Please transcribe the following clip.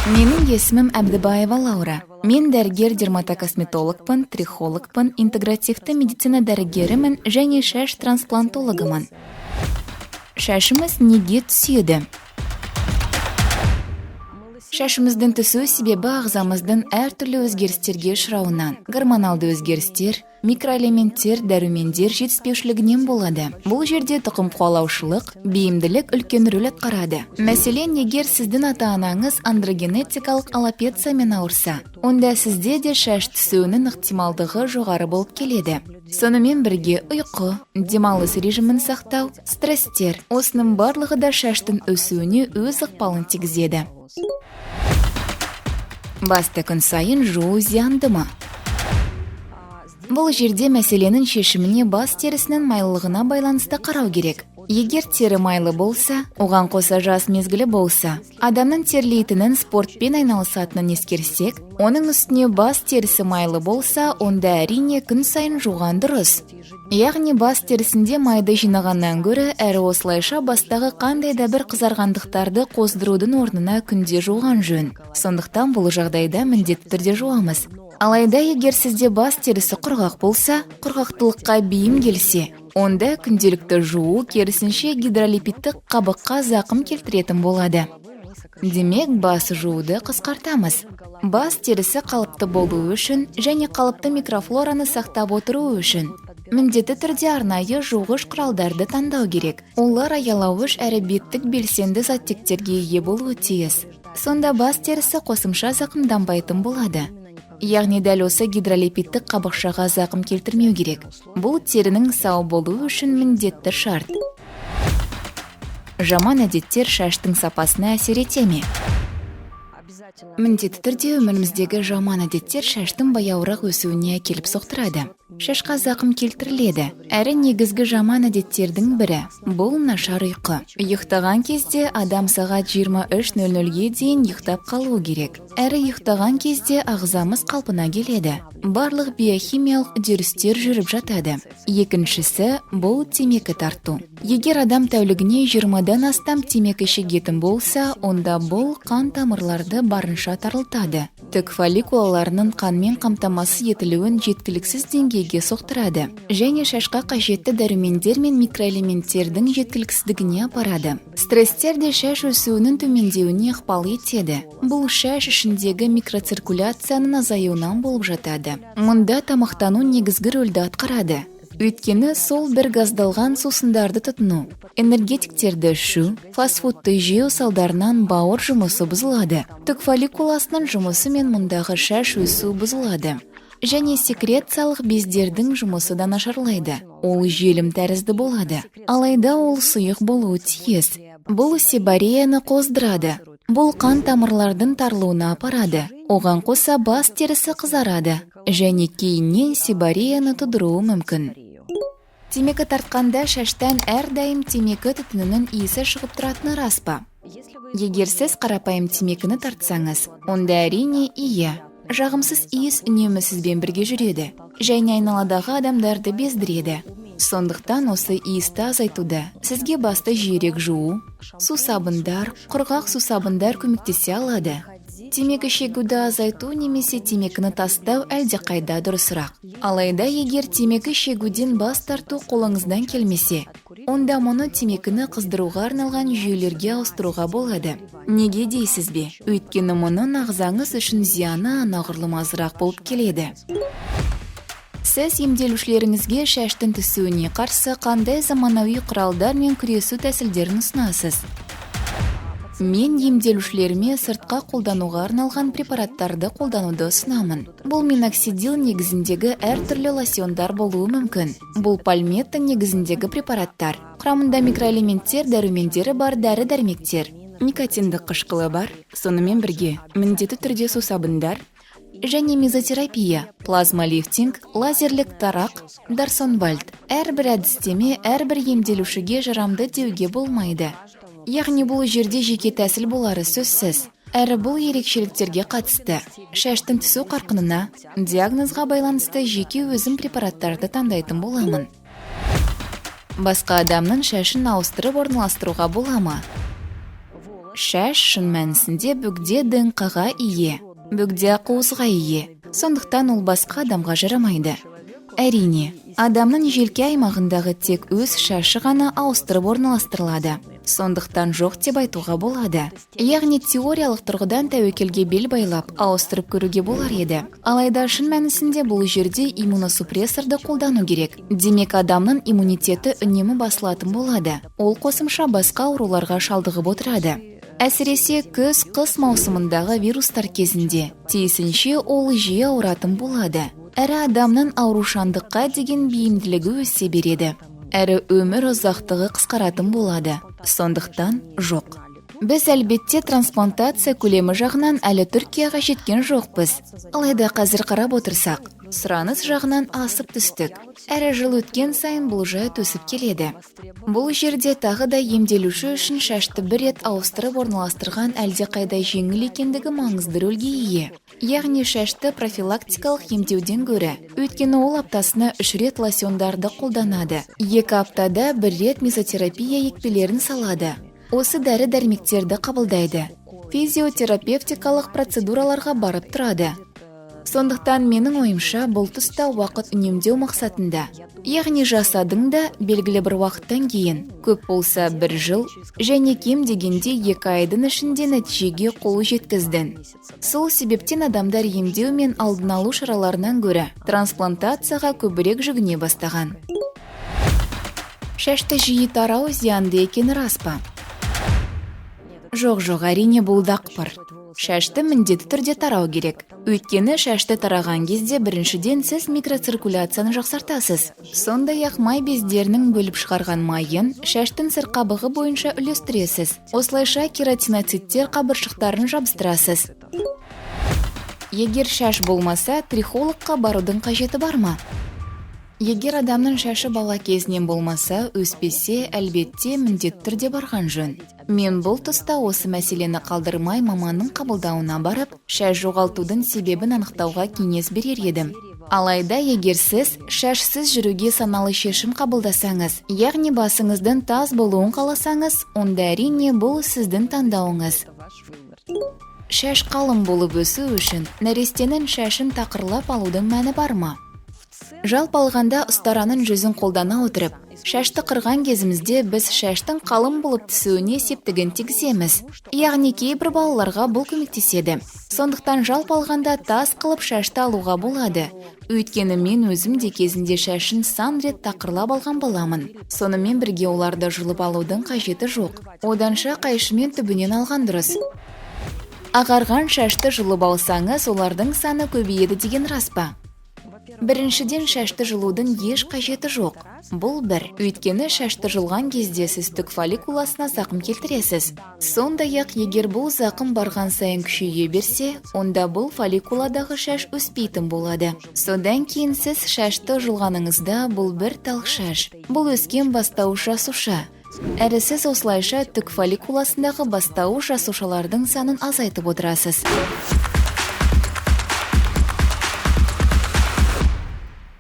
Менің есімім Әбдібаева Лаура. Мен дәрігер-дерматокосметологпын, трихологпын, интегративті медицина дәрігерімін және шаш трансплантологымын. Шашымыз неге түседі? Шашымыздың түсу себебі ағзамыздың әртүрлі өзгерістерге ұшырауынан. Гормоналды өзгерістер, микроэлементтер, дәрумендер жетіспеушілігінен болады. Бұл жерде тұқым қуалаушылық, бейімділік үлкен рөл атқарады. Мәселен, егер сіздің ата-анаңыз андрогенетикалық аллопециямен ауырса, онда сізде де шаш түсуінің ықтималдығы жоғары болып келеді. Сонымен бірге ұйқы, демалыс режимін сақтау, стресстер, осының барлығы да шаштың өсуіне өз ықпалын тигізеді. Басты күн сайын жуу зиянды ма? Бұл жерде мәселенің шешіміне бас терісінің майлылығына байланысты қарау керек. Егер тері майлы болса, оған қоса жас мезгілі болса, адамның терлейтінін спортпен айналысатынын ескерсек, оның үстіне бас терісі майлы болса, онда әрине күн сайын жуған дұрыс. Яғни бас терісінде майды жинағаннан гөрі әрі осылайша бастағы қандай да бір қызарғандықтарды қоздырудың орнына күнде жуған жөн. Сондықтан бұл жағдайда міндетті түрде жуамыз. Алайда егер сізде бас терісі құрғақ болса, құрғақтылыққа бейім келсе, онда күнделікті жуу керісінше гидролипидтік қабыққа зақым келтіретін болады. Демек, бас жууды қысқартамыз. Бас терісі қалыпты болу үшін және қалыпты микрофлораны сақтап отыру үшін міндетті түрде арнайы жуғыш құралдарды таңдау керек. Олар аялауыш әрі беттік белсенді заттектерге ие болуы тиіс. Сонда бас терісі қосымша зақымданбайтын болады. Яғни дәл осы гидролипидтік қабықшаға зақым келтірмеу керек. Бұл терінің сау болуы үшін міндетті шарт. Жаман әдеттер шаштың сапасына әсер ете ме? Міндетті түрде өміріміздегі жаман әдеттер шаштың баяуырақ өсуіне әкеліп соқтырады. Шашқа зақым келтіріледі. Әрі негізгі жаман әдеттердің бірі бұл нашар ұйқы. Ұйықтаған кезде адам сағат 23:00-ге дейін ұйықтап қалу керек. Әрі ұйықтаған кезде ағзамыз қалпына келеді. Барлық биохимиялық үдерістер жүріп жатады. Екіншісі бұл темекі тарту. Егер адам тәулігіне 20-дан астам темекі шегетін болса, онда бұл қан тамырларды барынша тарылтады. Түк фолликулаларының қанмен қамтамасыз етілуін жеткіліксіз деңгейге соқтырады. Және шашқа қажетті дәрумендер мен микроэлементтердің жеткіліксіздігіне апарады. Стресстер де шаш өсуінің төмендеуіне ықпал етеді. Бұл шаш ішіндегі микроциркуляцияның азаюынан болып жатады. Мұнда тамақтану негізгі рөлді атқарады. Өйткені сол бір газдалған сусындарды тұтыну, энергетиктерді ішу, фастфудты жеу салдарынан бауыр жұмысы бұзылады. Түк фолликуласының жұмысы мен мұндағы шаш өсу бұзылады. Және секрециялық бездердің жұмысы да нашарлайды. Ол желім тәрізді болады. Алайда ол сұйық болуы тиіс. Бұл сибареяны қоздырады. Бұл қан тамырлардың тарылуына апарады. Оған қоса бас терісі қызарады. Және кейіннен сибареяны тудыруы мүмкін. Темекі тартқанда шаштан әрдайым темекі түтінінің иісі шығып тұратыны рас па? Егер сіз қарапайым темекіні тартсаңыз, онда әрине иә. Жағымсыз иіс үнемі сізбен бірге жүреді. Және айналадағы адамдарды бездіреді. Сондықтан осы иісті азайтуда сізге басты жиірек жуу, сусабындар, құрғақ сусабындар көмектесе алады. Темекі шегуді азайту немесе темекіні тастау әлде қайда дұрысырақ. Алайда егер темекі шегуден бас тарту қолыңыздан келмесе, онда мұны темекіні қыздыруға арналған жүйелерге ауыстыруға болады. Неге дейсіз бе? Өйткені мұның ағзаңыз үшін зияны анағұрлым азырақ болып келеді. Сіз емделушілеріңізге шаштың түсуіне қарсы қандай заманауи құралдар мен күресу тәсілдерін ұсынасыз? Мен емделушілеріме сыртқа қолдануға арналған препараттарды қолдануды ұсынамын. Бұл миноксидил негізіндегі әртүрлі лосьондар болуы мүмкін. Бұл пальметта негізіндегі препараттар. Құрамында микроэлементтер, дәрумендері бар дәрі-дәрмектер. Никотиндік қышқылы бар. Сонымен бірге міндетті түрде сусабындар және мезотерапия, плазмалифтинг, лазерлік тарақ, дарсонвальд. Әрбір әдістеме әрбір емделушіге жарамды деуге болмайды. Яғни бұл жерде жеке тәсіл болары сөзсіз. Әрі бұл ерекшеліктерге қатысты. Шаштың түсу қарқынына, диагнозға байланысты жеке өзім препараттарды таңдайтын боламын. Басқа адамның шашын ауыстырып орналастыруға бола ма? Шаш шын мәнісінде бөгде ДНК-ға ие, бөгде қуысқа ие. Сондықтан ол басқа адамға жарамайды. Әрине, адамның желке аймағындағы тек өз шашы ғана ауыстырып орналастырылады. Сондықтан жоқ деп айтуға болады. Яғни теориялық тұрғыдан тәуекелге бел байлап, ауыстырып көруге болар еді. Алайда шын мәнісінде бұл жерде иммуносупрессорды қолдану керек. Демек адамның иммунитеті үнемі басылатын болады. Ол қосымша басқа ауруларға шалдығып отырады. Әсіресе күз-қыс маусымындағы вирустар кезінде, тиісінше ол жиі ауыратын болады. Әрі адамның аурушаңдыққа деген бейімділігі өсе береді. Әрі өмір ұзақтығы қысқаратын болады. Сондықтан жоқ. Біз әлбетте трансплантация көлемі жағынан әлі Түркияға жеткен жоқпыз. Алайда қазір қарап отырсақ, сұраныс жағынан асып түстік. Әрі жыл өткен сайын бұл жайт өсіп келеді. Бұл жерде тағы да емделуші үшін шашты бір рет ауыстырып орналастырған әлде қайда жеңіл екендігі маңызды рөлге ие. Яғни шашты профилактикалық емдеуден гөрі, өйткені ол аптасына 3 рет лосьондарды қолданады. 2 аптада 1 рет мезотерапия екпелерін салады. Осы дәрі-дәрмектерді қабылдайды. Физиотерапевтикалық процедураларға барып тұрады. Сондықтан менің ойымша бұл тұста уақыт үнемдеу мақсатында. Яғни жасадың да белгілі бір уақыттан кейін, көп болса 1 жыл, және кем дегенде 2 айдың ішінде нәтижеге қол жеткіздің. Сол себептен адамдар емдеу мен алдын алу шараларынан гөрі трансплантацияға көбірек жүгіне бастаған. Шашты жиі тарау зиянды екені рас па? Жоқ, әрине бұл дақпыр. Шашты міндетті түрде тарау керек. Өйткені шашты тараған кезде біріншіден сіз микроциркуляцияны жақсартасыз. Сондай-ақ май бездерінің бөліп шығарған майын шаштың сырқабығы бойынша үлестіресіз. Осылайша кератиноциттер қабыршықтарын жабыстырасыз. Егер шаш болмаса, трихологқа барудың қажеті бар ма? Егер адамның шашы бала кезінен болмаса, өспесе, әлбетте міндетті түрде барған жөн. Мен бұл тұста осы мәселені қалдырмай маманның қабылдауына барып, шаш жоғалтудың себебін анықтауға кеңес берер едім. Алайда егер сіз шашсыз жүруге саналы шешім қабылдасаңыз, яғни басыңыздың таз болуын қаласаңыз, онда әрине бұл сіздің таңдауыңыз. Шаш қалың болып өсу үшін нәрестенің шашын тақырлап алудың мәні бар ма? Жалпы алғанда ұстараның жүзін қолдана отырып, шашты қырған кезімізде біз шаштың қалың болып түсуіне септігін тигіземіз. Яғни кейбір балаларға бұл көмектеседі. Сондықтан жалпы алғанда тас қылып шашты алуға болады. Өйткені мен өзім де кезінде шашын сан рет тақырлап алған баламын. Сонымен бірге оларды жұлып алудың қажеті жоқ. Оданша қайшымен түбінен алған дұрыс. Ағарған шашты жұлып алсаңыз, олардың саны көбейеді деген рас па? Біріншіден, шашты жұлудың еш қажеті жоқ. Бұл бір, өйткені шашты жұлған кезде сіз түк фолликуласына зақым келтіресіз. Сондай-ақ, егер бұл зақым барған сайын күшейе берсе, онда бұл фолликуладағы шаш өспейтін болады. Содан кейін сіз шашты жұлғаныңызда бұл бір тал шаш. Бұл өскен бастауыш жасуша. Әрі сіз осылайша түк фолликуласындағы бастауыш жасушалардың санын азайтып отырасыз.